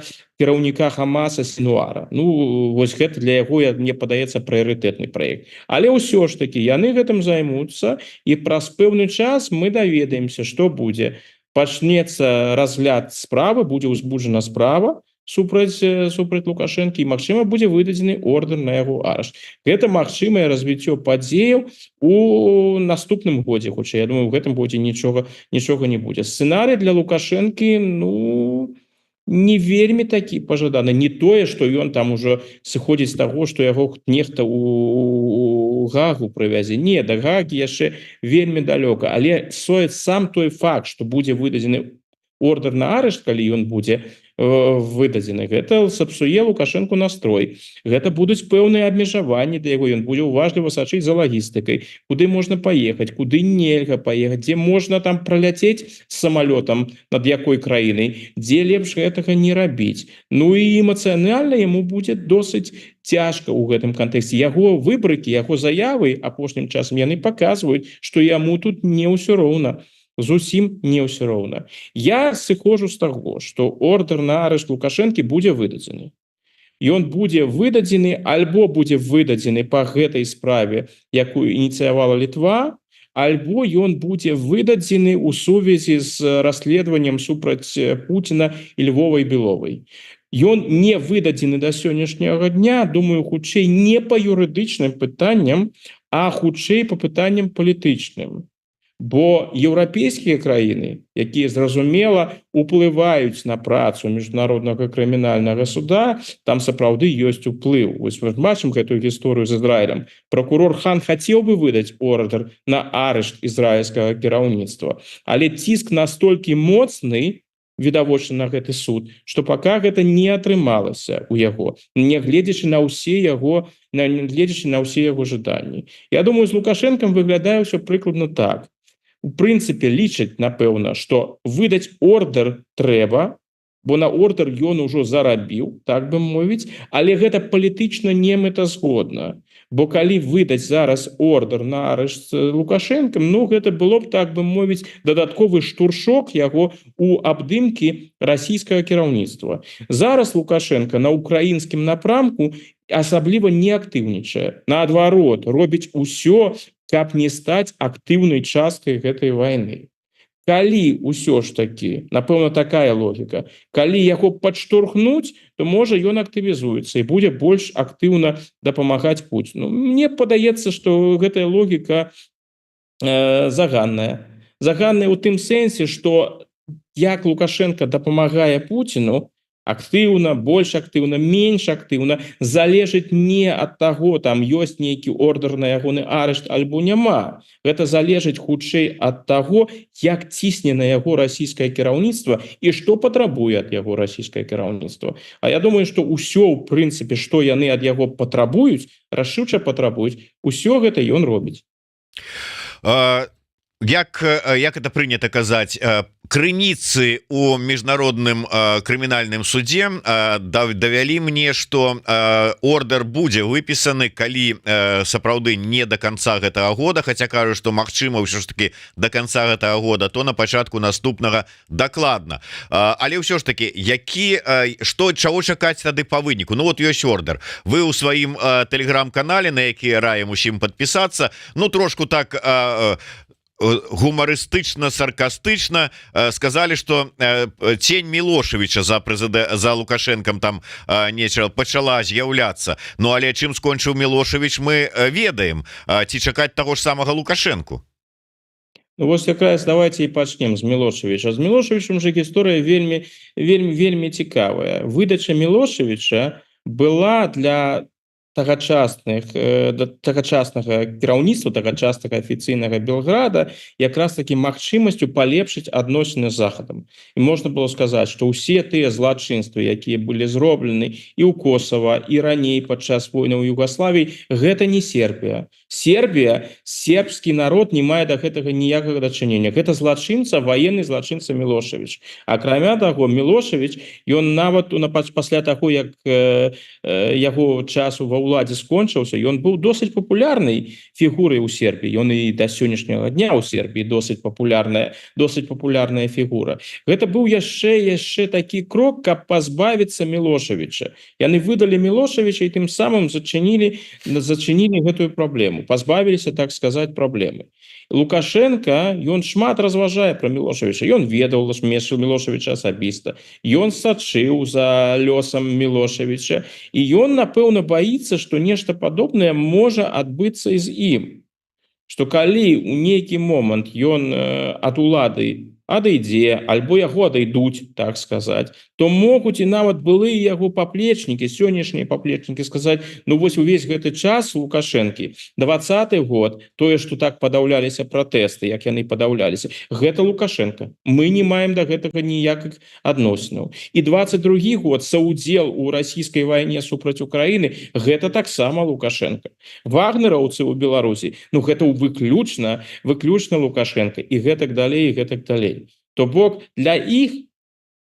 Хамаса Сінуара. Вось гэта для яго, мне падаецца, прыярытэтны праект. Але ўсё ж таки яны гэтым займуцца, і праз пэўны час мы даведаемся, што будзе. Пачнецца разгляд справы, будзе ўзбуджана справа супраць Лукашэнкі, і, магчыма, будзе выдадзены ордер на яго арышт. Гэта магчымае развіццё падзеяў у наступным годзе, хутчэй. Я думаю, у гэтым годзе нічога не будзе. Сцэнарый для Лукашэнкі, не вельмі такі пажаданы. Не тое, што ён там ужо сыходзіць з таго, што яго нехта у Гагу прывязе. Не, да Гагі яшчэ вельмі далёка. Але сам той факт, што будзе выдадзены ордер на арышт, калі ён будзе выдадзены, гэта сапсуе Лукашэнку настрой. Гэта будуць пэўныя абмежаванні для яго. Ён будзе уважліва сачыць за лагістыкай, куды можна паехаць, куды нельга паехаць, дзе можна там праляцець з самалётам над якой краінай, дзе лепш гэтага не рабіць. І эмацыянальна яму будзе досыць цяжка ў гэтым кантэксце. Яго выбрыкі, яго заявы апошнім часам яны паказваюць, што яму тут не ўсё роўна. Зусім не ўсё роўна. Я сыходжу з таго, што ордер на арышт Лукашэнкі будзе выдадзены. Ён будзе выдадзены альбо будзе выдадзены па гэтай справе, якую ініцыявала Літва, альбо ён будзе выдадзены ў сувязі з расследаваннем супраць Пуціна і Львовай Беловай. Ён не выдадзены да сённяшняга дня, думаю, хутчэй не па юрыдычным пытанням, а хутчэй па пытанням палітычным. Бо еўрапейскія краіны, якія, зразумела, уплываюць на працу міжнароднага крымінальнага суда, там сапраўды ёсць уплыў. Вось мы бачым гэтую гісторыю з Ізраілем. Пракурор Хан хацеў бы выдаць ордер на арышт ізраільскага кіраўніцтва, але ціск настолькі моцны, відавочна, на гэты суд, што пака гэта не атрымалася ў яго, нягледзячы на ўсе яго жаданні. Я думаю, з Лукашэнкам выглядае ўсё прыкладна так. У прынцыпе, лічаць, напэўна, што выдаць ордер трэба, бо на ордер ён ужо зарабіў, так бы мовіць, але гэта палітычна не мэтазгодна. бо калі выдаць зараз ордер на арышт Лукашенкам, ну гэта было б, так бы мовіць, дадатковы штуршок яго у абдымкі расійскага кіраўніцтва. Зараз Лукашенко на украінскім напрамку асабліва не актыўнічае. Наадварот, робіць усё, каб не стаць актыўнай часткай гэтай вайны. Калі ўсё ж такі, напэўна, такая логіка, калі яго падштурхнуць, то можа ён актывізуецца і будзе больш актыўна дапамагаць Пуціну. Мне падаецца, што гэтая логіка заганная. Заганная ў тым сэнсе, што як Лукашенко дапамагае Пуціну, актыўна, больш актыўна, менш актыўна, залежыць не ад таго, там ёсць нейкі ордер на ягоны арышт альбо няма. Гэта залежыць хутчэй ад таго, як цісне на яго расійскае кіраўніцтва і што патрабуе ад яго расійскае кіраўніцтва. А я думаю, што ўсё, ў прынцыпе, што яны ад яго патрабуюць, рашуча патрабуюць, усё гэта ён робіць. Як это прынята казаць, крыніцы у міжнародным крымінальным судзе давялі мне, што ордер будзе выпісаны, калі сапраўды не до конца гэтага года, хаця кажу, што магчыма ўсё ж таки до конца гэтага года, то на пачатку наступнага дакладна. Але ўсё ж таки, чаго чакаць тады па выніку? Ну вот ёсць ордер. Вы ў сваім тэлеграм-канале, на які раім усім падпісацца, ну трошку так гумарыстычна, саркастычна сказали, что тень Мілошевіча за Лукашенком там нечага пачала з'яўляцца. Ну але чым скончыў Мілошевіч, мы ведаем. Ці чакаць таго ж самага Лукашенку? Ну вот якраз давайте і пачнем з Мілошевіча. З Мілошевічем же гісторыя вельмі цікавая. Выдача Мілошевіча была для тагачаснага кіраўніцтва, тагачаснага афіцыйнага Белграда якраз таки магчымасцю палепшыць адносіны з Захадам. І можна было сказаць, што ўсе тыя злачынствы, якія былі зроблены і ў Косова, і раней падчас войны ў Югаславіі, гэта не Сербія. Сербскі народ не мае да гэтага ніякага дачынення. Гэта злачынца, военны злачынца Мілошевіч. Акрамя таго, Мілошевіч, ён нават пасля таго, як яго часу ва ўладзе скончыўся, ён быў досыць папулярнай фігурай у Сербіі. Ён і да сённяшняга дня ў Сербіі досыць папулярная фігура. Гэта быў яшчэ такі крок, каб пазбавіцца Мілошевіча. Яны выдалі Мілошевіча і тым самым зачынілі гэтую праблему, пазбавіліся, так сказаць, праблемы. Лукашенко, ён шмат разважае пра Мілошевіча. Ён ведаў Мілошевіча асабіста. Ён сачыў за лёсам Мілошевіча. І ён, напэўна, баіцца, што нешта падобнае можа адбыцца і з ім. Што калі ў нейкі момант ён ад улады адыдзе, альбо яго адыдуць, так сказаць, то могуць і нават былыя яго паплечнікі, сённяшнія паплечнікі сказаць, ну вось увесь гэты час Лукашэнкі, 20-й год, тое, што так падаўляліся пратэсты, як яны падаўляліся, гэта Лукашенко. Мы не маем да гэтага ніякіх адносінаў. І 22-й год, саўдзел у расійскай вайне супраць Украіны, гэта таксама Лукашенко. Вагнераўцы ў Беларусі, ну гэта выключна Лукашенко, і гэтак далей, і гэтак далей. То бок для іх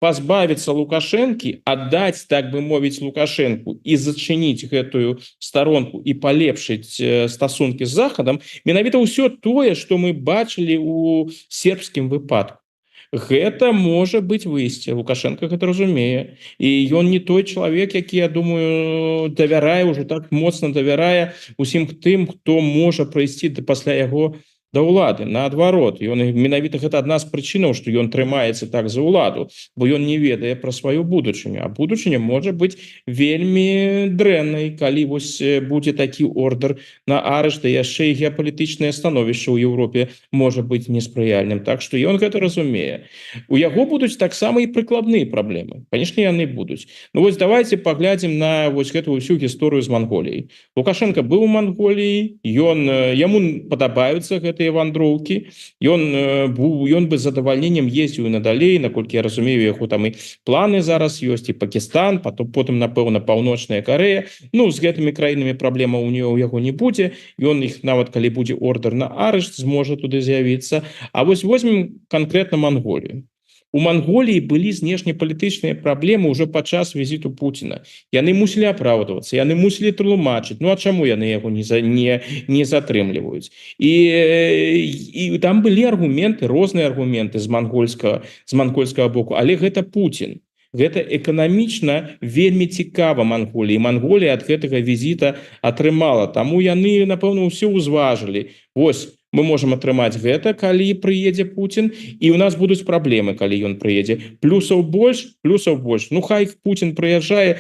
пазбавіцца Лукашэнкі, аддаць, так бы мовіць, Лукашэнку і зачыніць гэтую старонку і палепшыць стасункі з Захадам, менавіта ўсё тое, што мы бачылі ў сербскім выпадку. Гэта можа быць выйсце. Лукашенко гэта разумее. І ён не той чалавек, які, я думаю, давярае, ўжо так моцна давярае усім тым, хто можа прыйсці пасля яго да ўлады. Наадварот, ён менавіта гэта адна з прычынаў, што ён трымаецца так за ўладу, бо ён не ведае пра сваю будучыню, а будучыня можа быць вельмі дрэннай, калі вось будзе такі ордер на арышт, і яшчэ і геапалітычнае становішча ў Еўропе можа быць неспрыяльным. Так што ён гэта разумее. У яго будуць таксама і прыкладныя праблемы. Канешне, яны будуць. Ну вось давайте паглядзім на вось гэтую ўсю гісторыю з Манголіяй. Лукашенко быў у Манголіі, яму падабаюцца гэтыя вандроўкі, ён бы з задавальненнем ездзіў і надалей, наколькі я разумею, яго там і планы зараз ёсць, і Пакістан, потым, напэўна, Паўночная Карэя. Ну, з гэтымі краінамі праблема ў яго не будзе, ён іх, нават калі будзе ордер на арышт, зможа туды з'явіцца. А вось возьмем канкрэтна Манголію. У Манголіі былі знешнепалітычныя праблемы ўжо падчас візіту Пуціна. Яны мусілі апраўдвацца, яны мусілі тлумачыць. Ну а чаму яны яго не затрымліваюць? І там былі аргументы, розныя аргументы з мангольскага боку, але гэта Пуцін. Гэта эканамічна вельмі цікава Манголіі. Манголія ад гэтага візіта атрымала. Таму яны, напэўна, ўсё ўзважылі. Вось, мы можем атрымаць гэта, калі прыедзе Пуцін, і ў нас будуць праблемы, калі ён прыедзе. Плюсаў больш. Ну, хай Пуцін прыедзе,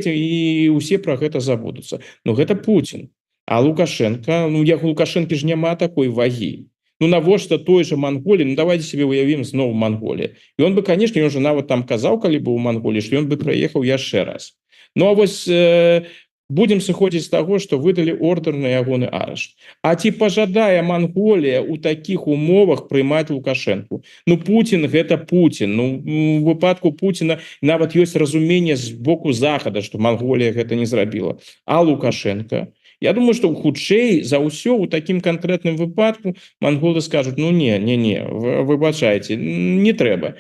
і ўсе пра гэта забудуцца. Ну, гэта Пуцін. А Лукашенко, ну, як у Лукашэнкі ж няма такой вагі. Ну, навошта той же Манголі, ну, давайте себе уявім зноў Манголі. І он бы, конечно, ён же нават там казаў, калі бы у Манголі, што ён бы прыехаў яшчэ раз. Ну, а вось будем сыходзіць з таго, што выдалі ордер на ягоны арышт. А ці пажадае Манголія ў такіх умовах прымаць Лукашэнку? Ну, Пуцін гэта Пуцін. Ну, у выпадку Пуціна нават ёсць разуменне з боку Захада, што Манголія гэта не зрабіла. А Лукашенко? Я думаю, што хутчэй за ўсё ў такім канкрэтным выпадку манголы скажуць, ну не, выбачайце, не трэба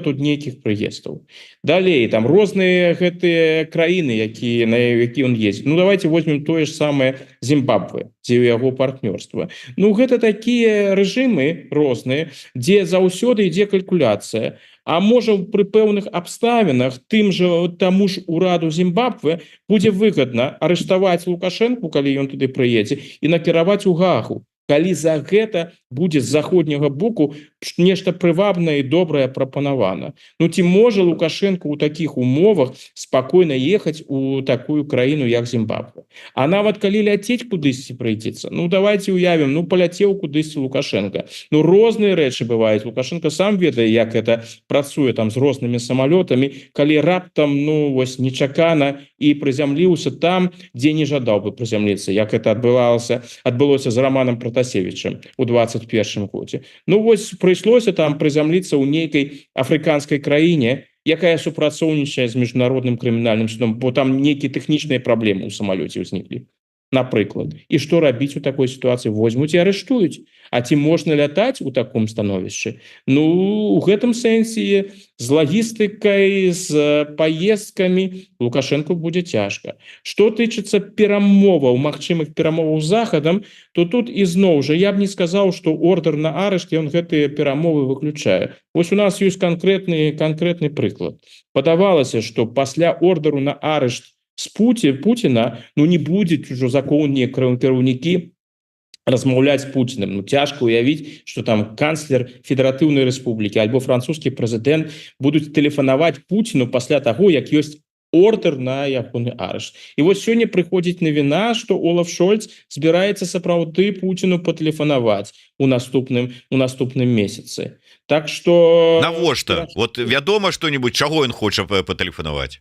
тут нейкіх прыездаў. Далей, там розныя гэтыя краіны, на які ён ездзіць. Ну давайте возьмем тое ж самае Зімбабве, дзе яго партнёрства. Ну гэта такія рэжымы розныя, дзе заўсёды ідзе калькуляцыя. А можа, пры пэўных абставінах таму ж ураду Зімбабве будзе выгадна арыштаваць Лукашэнку, калі ён туды прыедзе, і накіраваць у Гаагу, калі за гэта будзе з заходняга боку нешта прывабнае і добрае прапанавана. Ну ці можа Лукашенко ў такіх умовах спакойна ехаць у такую краіну, як Зімбабве? А нават калі ляцець кудысьці прыйдзецца, ну давайте уявім, ну паляцеў кудысьці Лукашенко. Ну розныя рэчы бываюць. Лукашенко сам ведае, як гэта працуе там з рознымі самалётамі, калі раптам, ну вось нечакана і прызямліўся там, дзе не жадаў бы прызямліцца, як это адбылося з Романом Протасевичем у 21 годзе. Ну вось прыйшлося там прызямліцца ў нейкай афрыканскай краіне, якая супрацоўнічае з міжнародным крымінальным судом, бо там нейкія тэхнічныя праблемы ў самалёце ўзніклі, напрыклад. І што рабіць у такой сітуацыі? Возьмуць і арыштуюць. А ці можна лятаць у таком становішчы? Ну, у гэтым сэнсе з лагістыкай, з паездкамі Лукашенко будзе цяжка. Што тычыцца перамоваў, магчымых перамоваў з Захадам, то тут ізноў жа я б не сказаў, што ордер на арышт, ён гэтыя перамовы выключае. Вось у нас ёсць канкрэтны прыклад. Падавалася, што пасля ордеру на арышт з Пуціна, ну не будуць ужо законныя кіраўнікі размаўляць з Пуціным. Ну цяжка уявіць, што там канцлер Федэратыўнай Рэспублікі альбо французскі прэзідэнт будуць тэлефанаваць Пуціну пасля таго, як ёсць ордер на ягоны арышт. І вось сёння прыходзіць навіна, што Олаф Шольц збіраецца сапраўды Пуціну патэлефанаваць у наступным месяцы. Так што навошта? Вот вядома што-нибудь, чаго ён хоча патэлефанаваць?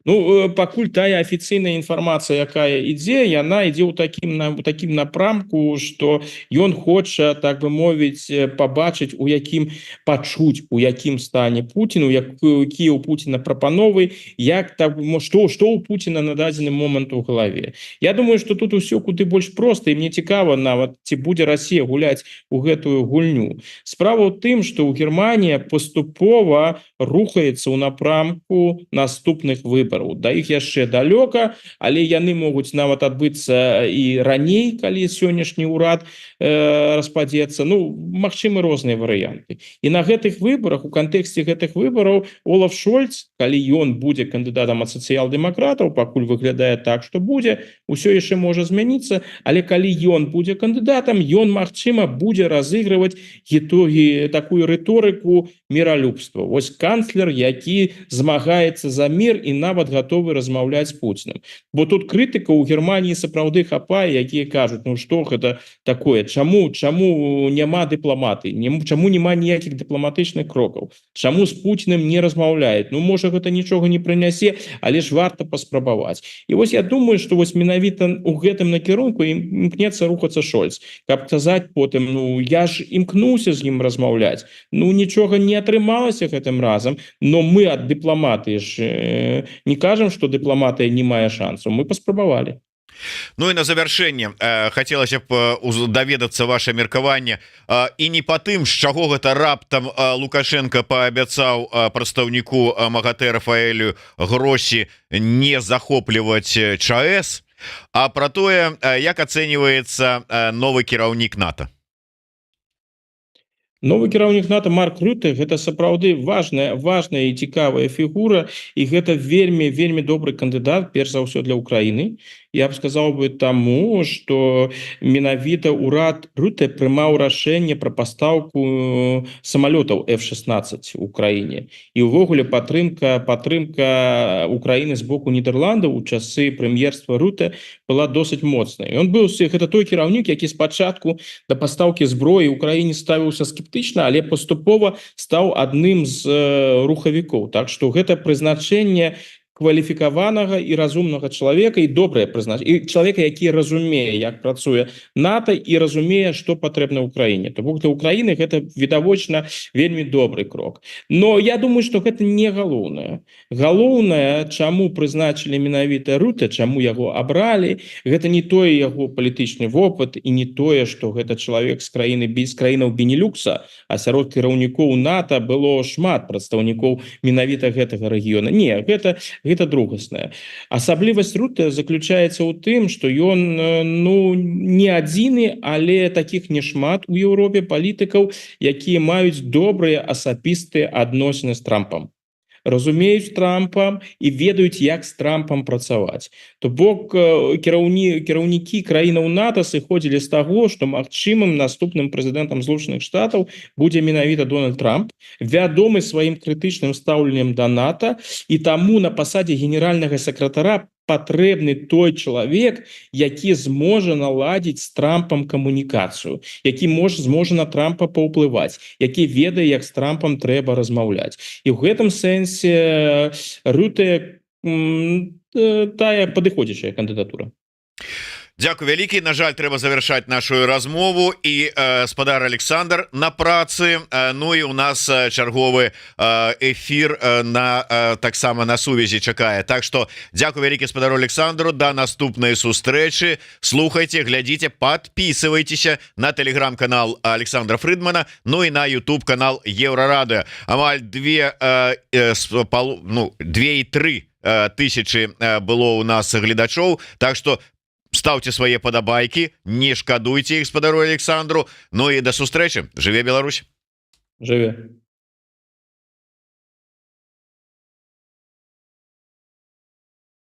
Ну, пакуль тая афіцыйная інфармацыя, якая ідзе, яна ідзе ў такім напрамку, што ён хоча, так бы мовіць, пачуць, у якім стане Пуцін, якія ў Пуціна прапановы, што ў Пуціна на дадзены момант у галаве. Я думаю, што тут усё куды больш проста, і мне цікава нават, ці будзе Расія гуляць у гэтую гульню. Справа ў тым, што ў Германія паступова рухаецца ў напрамку наступных выбараў. Да іх яшчэ далёка, але яны могуць нават адбыцца і раней, калі сённяшні ўрад распадзецца. Ну, магчымы розныя варыянты. І на гэтых выбарах, у кантэксце гэтых выбараў, Олаф Шольц, калі ён будзе кандыдатам ад сацыял-дэмакратаў, пакуль выглядае так, што будзе, усё яшчэ можа змяніцца, але калі ён будзе кандыдатам, ён, магчыма, будзе разыгрываць такую рыторыку міралюбства. Вось канцлер, які змагаецца за мір і нават готовы размаўляць з Пуціным. Бо тут крытыка ў Германії сапраўды хапае, якія кажуць, ну што гэта такое, чаму няма дыпламатыі, чаму няма ніякіх дыпламатычных крокаў, чаму з Пуціным не размаўляюць, ну можа гэта нічога не прынясе, але ж варта паспрабаваць. І вось я думаю, што вось менавіта ў гэтым накірунку імкнецца рухацца Шольц, каб казаць потым, ну я ж імкнуўся з ім размаўляць, ну нічога не атрымалася гэтым разам, но мы ад дыпламатыі ж не кажам, што дыпламатыя не мае шансаў, мы паспрабавалі. Ну і на завяршэнне хацелася б даведацца ваше меркаванне і не па тым, з чаго гэта раптам Лукашенко паабяцаў прадстаўніку МАГАТЭ Рафаэлю Гросі не захопліваць ЧАЭС, а пра тое, як ацэньваецца новы кіраўнік НАТО. Новы кіраўнік НАТО Марк Рюте гэта сапраўды важная і цікавая фігура, і гэта вельмі добры кандыдат, перш за ўсё для Украіны. Я б сказаў бы таму, што менавіта ўрад Рюте прымаў рашэнне пра пастаўку самалётаў F-16 у краіне. І ўвогуле падтрымка Украіны з боку Нідерландаў у часы прэм'ерства Рюте была досыць моцнай. Ён быў гэта той кіраўнік, які спачатку да пастаўкі зброі Украіне ставіўся скептычна, але паступова стаў адным з рухавікоў. Так што гэта прызначэнне кваліфікаванага і разумнага чалавека і добрае прызначэнне, і чалавека, які разумее, як працуе НАТО і разумее, што патрэбна Украіне. То бок для Украіны гэта відавочна вельмі добры крок. Но я думаю, што гэта не галоўнае. Галоўнае, чаму прызначылі менавіта Рюте, чаму яго абралі, гэта не той яго палітычны вопыт і не тое, што гэта чалавек з краінаў Бенелюкса, а сярод кіраўнікоў НАТО было шмат прадстаўнікоў менавіта гэтага рэгіёна. Не, гэта другаснае. Асаблівасць Рюте заключаецца ў тым, што ён не адзіны, але такіх не шмат у Еўропе палітыкаў, якія маюць добрыя асабістыя адносіны з Трампам. Разумеюць Трампа і ведаюць, як з Трампам працаваць. То бок кіраўнікі краінаў НАТО сыходзілі з таго, што магчымым наступным прэзідэнтам Злучаных Штатаў будзе менавіта Дональд Трамп, вядомы сваім крытычным стаўленнем да НАТО, і таму на пасадзе генеральнага сакратара патрэбны той чалавек, які зможа наладзіць з Трампам камунікацыю, які зможа на Трампа паўплываць, які ведае, як з Трампам трэба размаўляць. І ў гэтым сэнсе Рюте тая падыходзячая кандыдатура. Дзякуй вялікі. На жаль, трэба завяршаць нашу размову, і спадар Александр на працы. Ну і у нас чарговы эфір таксама на сувязі чакае. Так што дзякуй вялікі спадару Александру, да наступнай сустрэчы. Слухайце, глядзіце, подписывайтеся на телеграм-канал Александра Фридмана, ну і на YouTube канал Еврорадио. Амаль 2,3 тысячи было у нас гледачоў, так што ставьте свае падабайкі, не шкадуйте іх спадару Александру. Ну і да сустрэчы. Жыве Беларусь. Жыве.